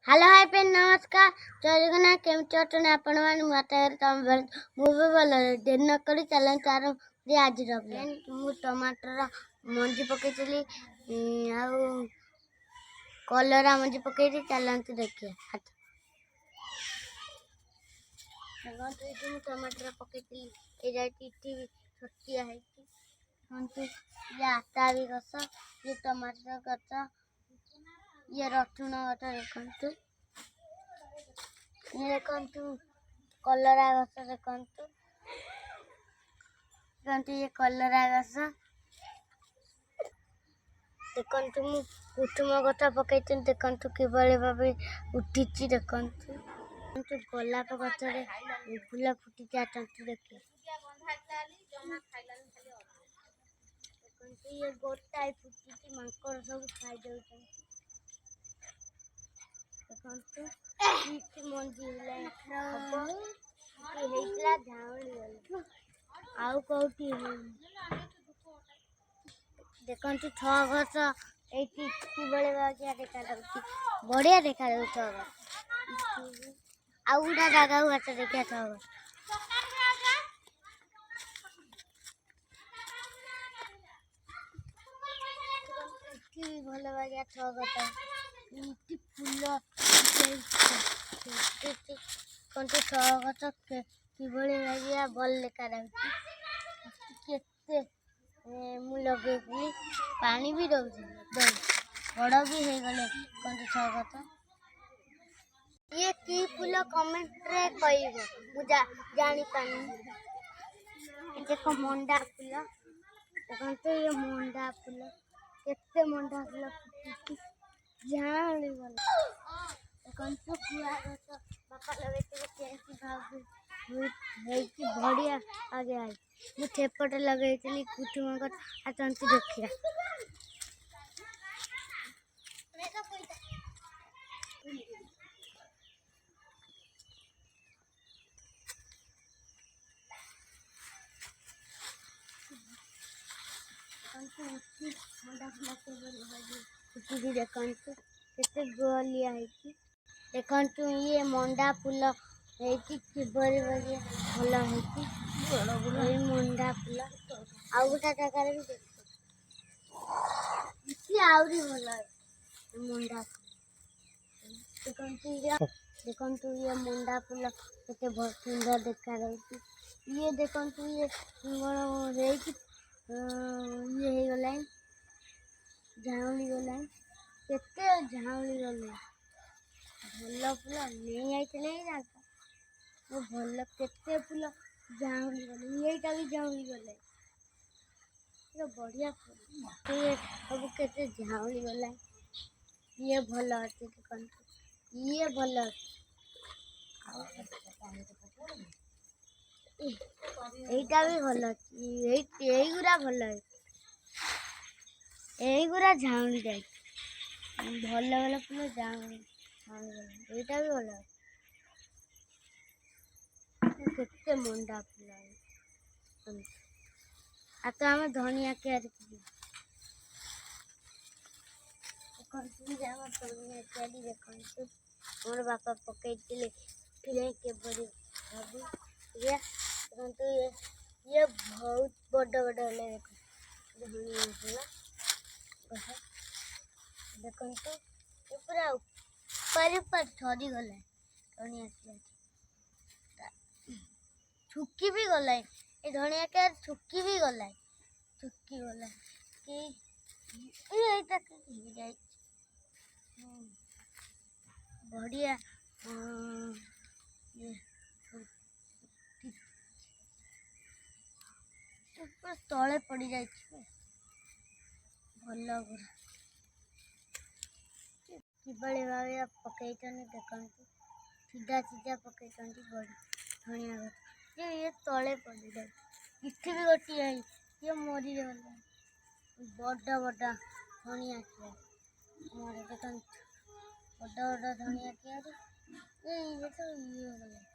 hello hi friend नमस्कार जय जगन्नाथ केमती अटने आपण मैंने मुझे भल देर न कर चैलेंज आरंभ आज मुझे टमाटर मंजी पकई कलरा मंजी पकई चलते देखिए हाथ मुझे टमाटर पकई छटिया ये आटा भी गछ ये टमाटर गछ ये रसुण गछ देखु ये देखु कलरा गछ देखु ये कलरा गछ देखु मु कुसुम गछ पकई देखु किभली भाव उठी देखु गोलाप गछ फूल फुटी देखिए ये गोटाए फुटी मांकड़ सब खाई दे मंजी आउ कौटी देखु छ गछ ये देखा बढ़िया देखा आउ गोटा जगह गछ देखिए छ भल बागिया छ गछ फूल कंटू छ गछ किभली बागिया भल देखा केते मु लगे पानी भी दौर बड़ भी हो गले कंटू छ गछ ये की फूल कमेंट रे कहब मुझे जानी पानी देखो मंडा फूल देखो ये मंडा फूल केते मंडा फूल झाड़ी गला देखो पुआ गछ बापा लगे बढ़िया आगे आई मुझे एपटे लगे कुटुम गछ आसती देखिए देखु केते गोलिया देखु ये मंडा फूल किभली भाई भल मंडा फूल आउ गोटा जगार भी देख आहरी भल मंडा देखु ये मंडा फूल केते सुंदर देखा ये देखु ये ये गला झाउली गला केते झाउली गला भल फूल नहीं आई भल केते फूल झाउली गले ये भी झाउली गले बढ़िया फूल ये सब केते झाउली गला ये भल अच्छे देखो ये भल एटा भी भल अच्छी गुरा भल गुरा झाउली जाए भल भल फूल झाउली एटा भी भल केते मंडा फूल आ तो आम धनिया क्यारी धनिया क्यारी देखु मोर बापा पकई के बड़ी भाभी ये बहुत बड़ बड़ है धनिया फूल देखु ये पूरा ऊपर झड़ी गला धनिया छुकी भी गला ये धनिया के छुकी भी गला छुकी गला बढ़िया तले पड़ जाए भल गुरा किभली भाव पकई देखु सीधा सीधा पकई बड़ी धनिया गछ ये तले पड़ जाए इठी भी गोटे है ये मरी गला बड़ बड़ धनिया देखु बड़ बड़ धनिया क्यारी ये तो ये गला